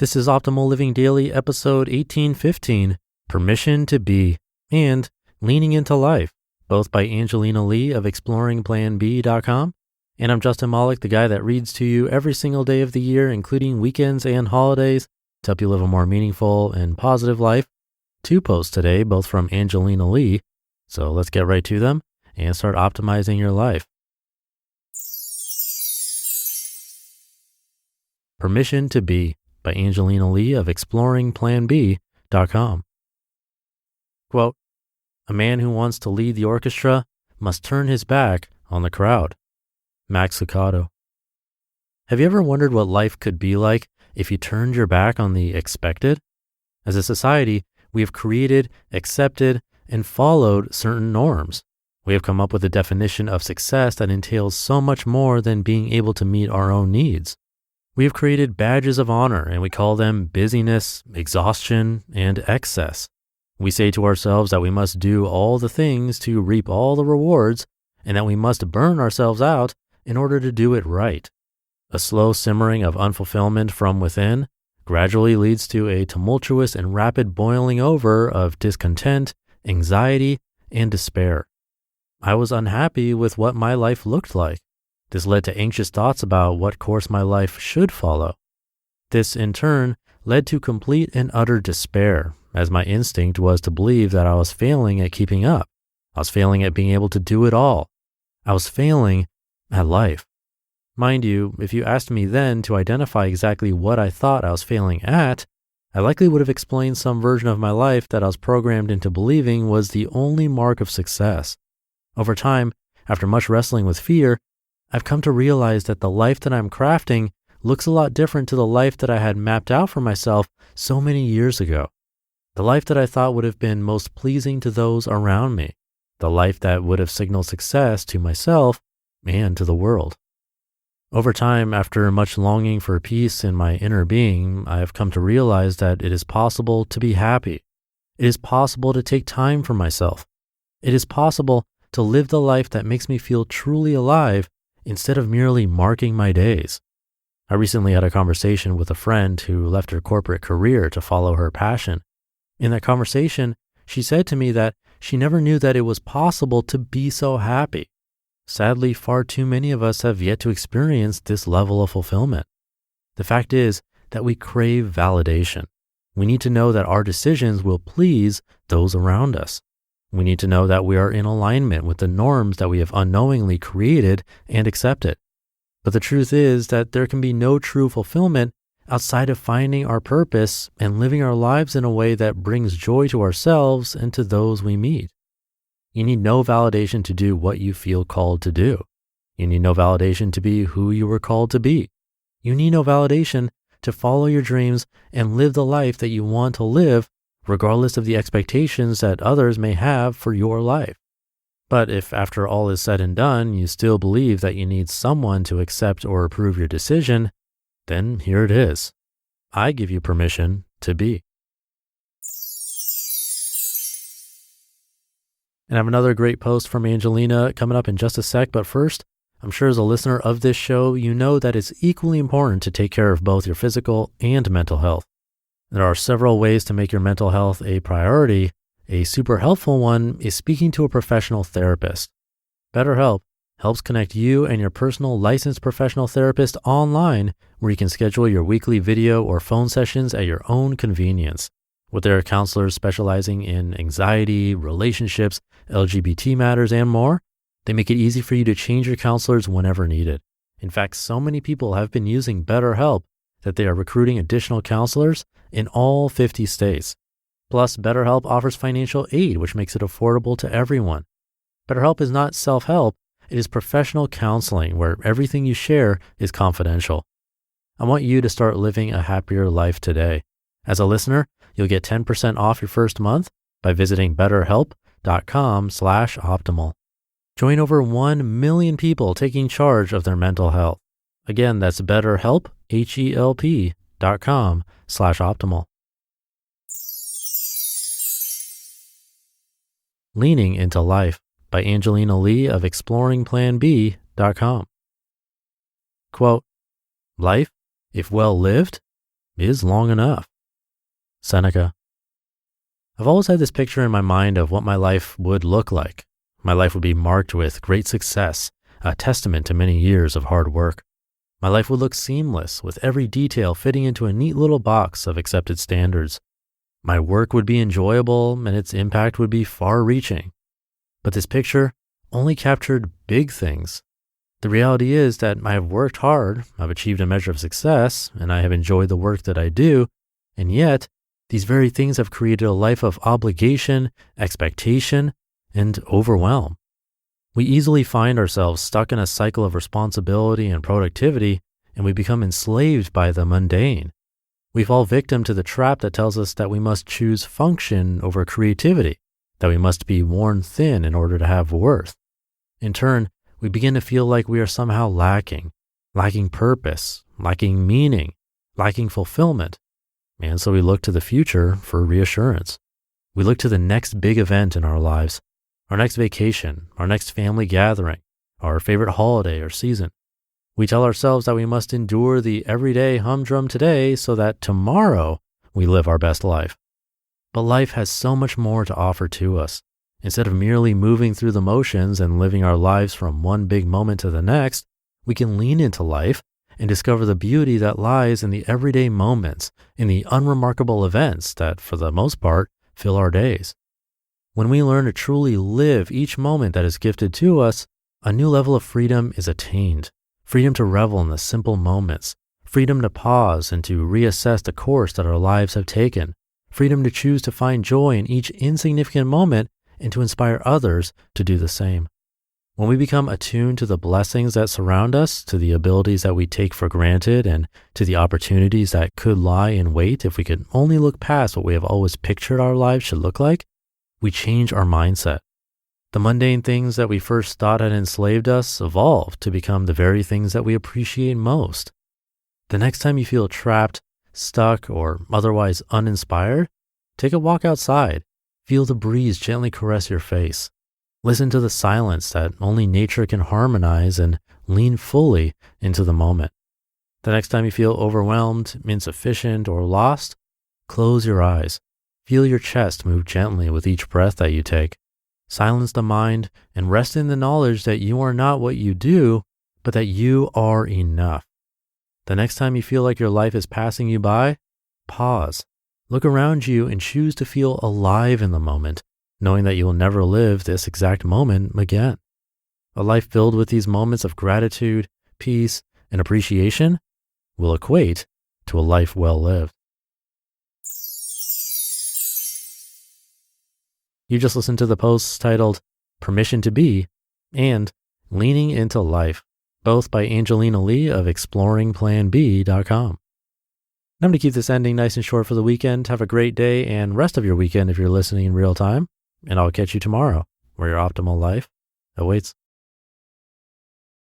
This is Optimal Living Daily, episode 1815, Permission to Be, and Leaning into Life, both by Angelina Lee of exploringplanb.com. And I'm Justin Malik, the guy that reads to you every single day of the year, including weekends and holidays, to help you live a more meaningful and positive life. 2 posts today, both from Angelina Lee. So let's get right to them and start optimizing your life. Permission to Be by Angelina Lee of exploringplanb.com. Quote, "A man who wants to lead the orchestra must turn his back on the crowd." Max Lucado. Have you ever wondered what life could be like if you turned your back on the expected? As a society, we have created, accepted, and followed certain norms. We have come up with a definition of success that entails so much more than being able to meet our own needs. We have created badges of honor, and we call them busyness, exhaustion, and excess. We say to ourselves that we must do all the things to reap all the rewards, and that we must burn ourselves out in order to do it right. A slow simmering of unfulfillment from within gradually leads to a tumultuous and rapid boiling over of discontent, anxiety, and despair. I was unhappy with what my life looked like. This led to anxious thoughts about what course my life should follow. This, in turn, led to complete and utter despair, as my instinct was to believe that I was failing at keeping up. I was failing at being able to do it all. I was failing at life. Mind you, if you asked me then to identify exactly what I thought I was failing at, I likely would have explained some version of my life that I was programmed into believing was the only mark of success. Over time, after much wrestling with fear, I've come to realize that the life that I'm crafting looks a lot different to the life that I had mapped out for myself so many years ago. The life that I thought would have been most pleasing to those around me. The life that would have signaled success to myself and to the world. Over time, after much longing for peace in my inner being, I have come to realize that it is possible to be happy. It is possible to take time for myself. It is possible to live the life that makes me feel truly alive instead of merely marking my days. I recently had a conversation with a friend who left her corporate career to follow her passion. In that conversation, she said to me that she never knew that it was possible to be so happy. Sadly, far too many of us have yet to experience this level of fulfillment. The fact is that we crave validation. We need to know that our decisions will please those around us. We need to know that we are in alignment with the norms that we have unknowingly created and accepted. But the truth is that there can be no true fulfillment outside of finding our purpose and living our lives in a way that brings joy to ourselves and to those we meet. You need no validation to do what you feel called to do. You need no validation to be who you were called to be. You need no validation to follow your dreams and live the life that you want to live, regardless of the expectations that others may have for your life. But if after all is said and done, you still believe that you need someone to accept or approve your decision, then here it is. I give you permission to be. And I have another great post from Angelina coming up in just a sec, but first, I'm sure as a listener of this show, you know that it's equally important to take care of both your physical and mental health. There are several ways to make your mental health a priority. A super helpful one is speaking to a professional therapist. BetterHelp helps connect you and your personal licensed professional therapist online, where you can schedule your weekly video or phone sessions at your own convenience. With their counselors specializing in anxiety, relationships, LGBT matters, and more, they make it easy for you to change your counselors whenever needed. In fact, so many people have been using BetterHelp that they are recruiting additional counselors in all 50 states. Plus, BetterHelp offers financial aid, which makes it affordable to everyone. BetterHelp is not self-help, it is professional counseling where everything you share is confidential. I want you to start living a happier life today. As a listener, you'll get 10% off your first month by visiting betterhelp.com/optimal. Join over 1 million people taking charge of their mental health. Again, that's BetterHelp, HELP.com/optimal. Leaning into Life by Angelina Lee of exploringplanb.com. Quote, "Life, if well lived, is long enough. Seneca. I've always had this picture in my mind of what my life would look like. My life would be marked with great success, a testament to many years of hard work. My life would look seamless, with every detail fitting into a neat little box of accepted standards. My work would be enjoyable, and its impact would be far-reaching. But this picture only captured big things. The reality is that I have worked hard, I've achieved a measure of success, and I have enjoyed the work that I do, and yet these very things have created a life of obligation, expectation, and overwhelm. We easily find ourselves stuck in a cycle of responsibility and productivity, and we become enslaved by the mundane. We fall victim to the trap that tells us that we must choose function over creativity, that we must be worn thin in order to have worth. In turn, we begin to feel like we are somehow lacking purpose, lacking meaning, lacking fulfillment. And so we look to the future for reassurance. We look to the next big event in our lives, our next vacation, our next family gathering, our favorite holiday or season. We tell ourselves that we must endure the everyday humdrum today so that tomorrow we live our best life. But life has so much more to offer to us. Instead of merely moving through the motions and living our lives from one big moment to the next, we can lean into life and discover the beauty that lies in the everyday moments, in the unremarkable events that, for the most part, fill our days. When we learn to truly live each moment that is gifted to us, a new level of freedom is attained. Freedom to revel in the simple moments, freedom to pause and to reassess the course that our lives have taken, freedom to choose to find joy in each insignificant moment and to inspire others to do the same. When we become attuned to the blessings that surround us, to the abilities that we take for granted, and to the opportunities that could lie in wait if we could only look past what we have always pictured our lives should look like, we change our mindset. The mundane things that we first thought had enslaved us evolve to become the very things that we appreciate most. The next time you feel trapped, stuck, or otherwise uninspired, take a walk outside. Feel the breeze gently caress your face. Listen to the silence that only nature can harmonize and lean fully into the moment. The next time you feel overwhelmed, insufficient, or lost, close your eyes. Feel your chest move gently with each breath that you take. Silence the mind and rest in the knowledge that you are not what you do, but that you are enough. The next time you feel like your life is passing you by, pause. Look around you and choose to feel alive in the moment, knowing that you will never live this exact moment again. A life filled with these moments of gratitude, peace, and appreciation will equate to a life well lived. You just listened to the posts titled Permission to Be and Leaning into Life, both by Angelina Lee of exploringplanb.com. I'm going to keep this ending nice and short for the weekend. Have a great day and rest of your weekend if you're listening in real time. And I'll catch you tomorrow where your optimal life awaits.